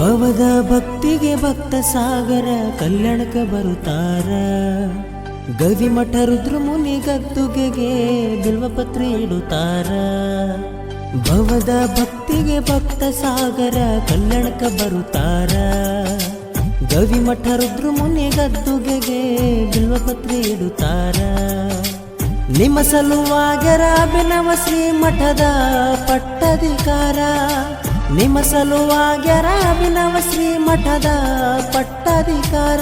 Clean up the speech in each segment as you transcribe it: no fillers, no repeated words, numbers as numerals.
ಭವದ ಭಕ್ತಿಗೆ ಭಕ್ತ ಸಾಗರ ಕಲ್ಯಾಣಕ್ಕೆ ಬರುತ್ತಾರ. ಗವಿಮಠ ರುದ್ರಮುನಿ ಗದ್ದುಗೆಗೆ ಬಿಲ್ವಪತ್ರೆ ಇಡುತ್ತಾರ. ಭವದ ಭಕ್ತಿಗೆ ಭಕ್ತ ಸಾಗರ ಕಲ್ಯಾಣಕ್ಕೆ ಬರುತ್ತಾರ. ಗವಿಮಠ ರುದ್ರಮುನಿ ಗದ್ದುಗೆಗೆ ಬಿಲ್ವಪತ್ರೆ ಇಡುತ್ತಾರ. ನಿಮ್ಮ ಸಲುವಾಗ್ಯರ ಅಭಿನವ ಶ್ರೀ ಮಠದ ಪಟ್ಟಾಧಿಕಾರ. ನಿಮ್ಮ ಸಲುವಾಗ್ಯರ ಅಭಿನವ ಶ್ರೀ ಮಠದ ಪಟ್ಟಾಧಿಕಾರ.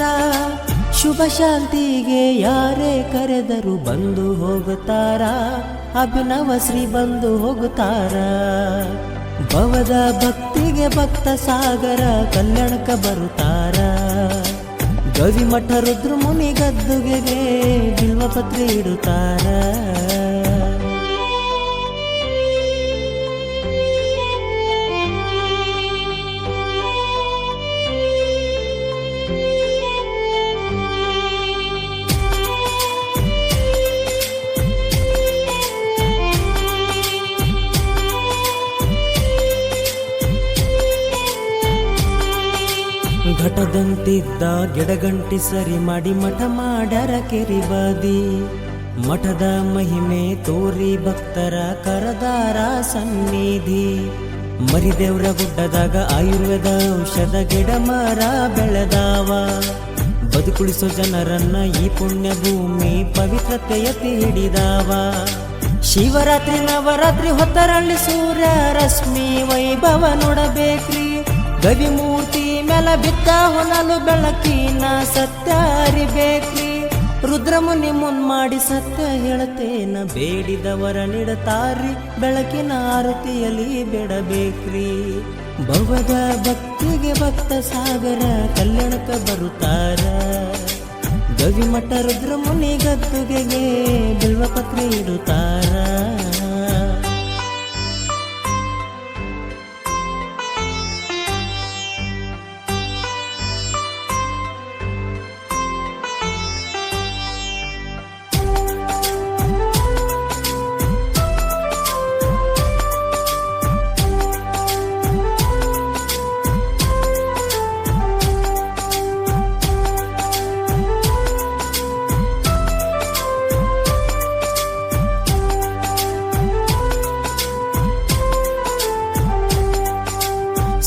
ಶುಭ ಶಾಂತಿಗೆ ಯಾರೇ ಕರೆದರು ಬಂದು ಹೋಗುತ್ತಾರ. ಅಭಿನವ ಶ್ರೀ ಬಂದು ಹೋಗುತ್ತಾರ. ಭವದ ಭಕ್ತಿಗೆ ಭಕ್ತ ಸಾಗರ ಕಲ್ಯಾಣಕ್ಕೆ ಬರುತ್ತಾರ. ಗವಿಮಠ ರುದ್ರಮುನಿ ಗದ್ದುಗೆಗೆ ಬಿಲ್ವಪತ್ರೆ ಇಡುತ್ತಾರ. ಘಟದಂತಿದ್ದ ಗಿಡಗಂಟಿ ಸರಿ ಮಾಡಿ ಮಠ ಮಾಡರ ಕೆರಿಬದಿ. ಮಠದ ಮಹಿಮೆ ತೋರಿ ಭಕ್ತರ ಕರದಾರ ಸನ್ನಿಧಿ. ಮರಿದೇವ್ರ ಗುಡ್ಡದಾಗ ಆಯುರ್ವೇದ ಔಷಧ ಗಿಡ ಮರ ಬೆಳೆದಾವ. ಬದುಕುಳಿಸೋ ಜನರನ್ನ ಈ ಪುಣ್ಯ ಭೂಮಿ ಪವಿತ್ರತೆಯತಿ ಹಿಡಿದಾವ. ಶಿವರಾತ್ರಿ ನವರಾತ್ರಿ ಹೊತ್ತರಲ್ಲಿ ಸೂರ್ಯ ರಶ್ಮಿ ವೈಭವ ನೋಡಬೇಕ್ರಿ. ಗವಿಮೂರ್ತಿ ಮೇಲ ಬಿದ್ದ ಹೊನಲು ಬೆಳಕಿನ ಸತ್ಯ ಅರಿಬೇಕ್ರಿ. ರುದ್ರಮುನಿ ಮುನ್ಮಾಡಿ ಸತ್ಯ ಹೇಳತೇನ ಬೇಡಿದವರ ನೀಡುತ್ತಾರಿ. ಬೆಳಕಿನ ಆರತಿಯಲ್ಲಿ ಬೇಡಬೇಕ್ರಿ. ಭವದ ಭಕ್ತಿಗೆ ಭಕ್ತ ಸಾಗರ ಕಲ್ಯಾಣಕ್ಕೆ ಬರುತ್ತಾರ. ಗವಿಮಠ ರುದ್ರಮುನಿ ಗದ್ದುಗೆಗೆ ಬಿಲ್ವಪತ್ರೆ ಇಡುತ್ತಾರ.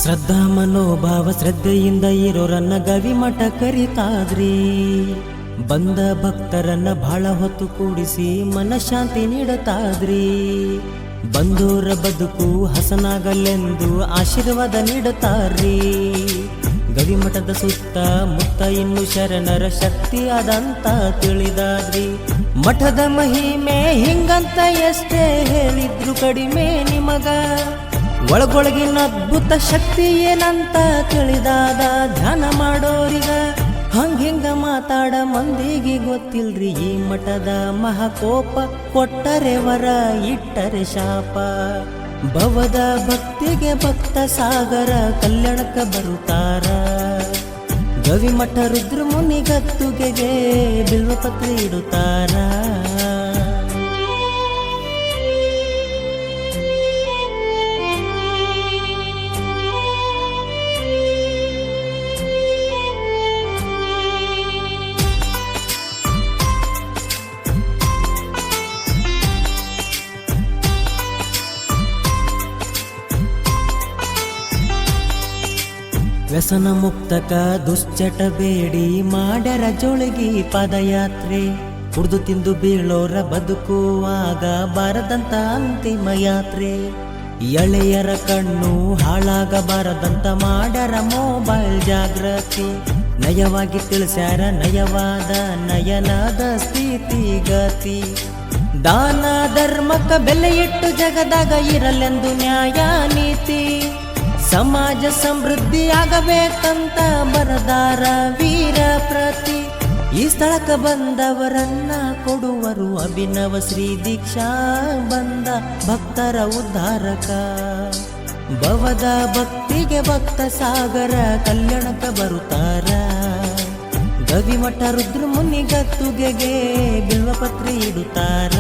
ಶ್ರದ್ಧಾ ಮನೋಭಾವ ಶ್ರದ್ಧೆಯಿಂದ ಇರೋರನ್ನ ಗವಿಮಠ ಕರಿತಾದ್ರಿ. ಬಂದ ಭಕ್ತರನ್ನ ಬಹಳ ಹೊತ್ತು ಕೂಡಿಸಿ ಮನಃಶಾಂತಿ ನೀಡುತ್ತಾದ್ರಿ. ಬಂದೋರ ಬದುಕು ಹಸನಾಗಲೆಂದು ಆಶೀರ್ವಾದ ನೀಡುತ್ತಾರ್ರಿ. ಗವಿಮಠದ ಸುತ್ತ ಮುತ್ತ ಇನ್ನು ಶರಣರ ಶಕ್ತಿ ಅದಂತ ತಿಳಿದಾದ್ರಿ. ಮಠದ ಮಹಿಮೆ ಹಿಂಗಂತ ಎಷ್ಟೇ ಹೇಳಿದ್ರು ಕಡಿಮೆ ನಿಮಗ. ಒಳಗೊಳಗಿನ ಅದ್ಭುತ ಶಕ್ತಿ ಏನಂತ ತಿಳಿದಾದ ಧ್ಯಾನ ಮಾಡೋರಿಗ. ಹಂಗ ಮಾತಾಡ ಮಂದಿಗೆ ಗೊತ್ತಿಲ್ರಿ. ಈ ಮಠದ ಮಹಾಕೋಪ ಕೊಟ್ಟರೆ ವರ ಇಟ್ಟರೆ ಶಾಪ. ಭವದ ಭಕ್ತಿಗೆ ಭಕ್ತ ಸಾಗರ ಕಲ್ಯಾಣಕ್ಕೆ ಬರುತ್ತಾರ. ಗವಿಮಠ ರುದ್ರಮುನಿ ಗದ್ದುಗೆಗೆ ಬಿಲ್ವಪತ್ರೆ ಇಡುತ್ತಾರ. ವ್ಯಸನ ಮುಕ್ತಕ ದುಶ್ಚಟ ಬೇಡಿ ಮಾಡ್ಯಾರ ಜೋಳಿಗಿ ಪಾದಯಾತ್ರೆ. ಕುಡ್ದು ತಿಂದು ಬೀಳೋರ ಬದುಕುವಾಗ ಬಾರದಂತ ಅಂತಿಮ ಯಾತ್ರೆ. ಎಳೆಯರ ಕಣ್ಣು ಹಾಳಾಗಬಾರದಂತ ಮಾಡ್ಯಾರ ಮೊಬೈಲ್ ಜಾಗೃತಿ. ನಯವಾಗಿ ತಿಳಿಸ್ಯಾರ ನಯವಾದ ನಯನಾದ ಸ್ಥಿತಿಗತಿ. ದಾನ ಧರ್ಮಕ್ಕ ಬೆಲೆ ಇಟ್ಟು ಜಗದಾಗ ಇರಲೆಂದು ನ್ಯಾಯ ನೀತಿ. ಸಮಾಜ ಸಮೃದ್ಧಿ ಆಗಬೇಕಂತ ಬರದಾರ ವೀರ ಪ್ರತಿ. ಈ ಸ್ಥಳಕ್ಕೆ ಬಂದವರನ್ನ ಕೊಡುವರು ಅಭಿನವ ಶ್ರೀ ದೀಕ್ಷಾ ಬಂದ ಭಕ್ತರ ಉದ್ಧಾರಕ. ಭವದ ಭಕ್ತಿಗೆ ಭಕ್ತ ಸಾಗರ ಕಲ್ಯಾಣಕ್ಕೆ ಬರುತ್ತಾರ. ಗವಿಮಠ ರುದ್ರಮುನಿ ಗದ್ದುಗೆಗೆ ಬಿಲ್ವಪತ್ರೆ ಇಡುತ್ತಾರ.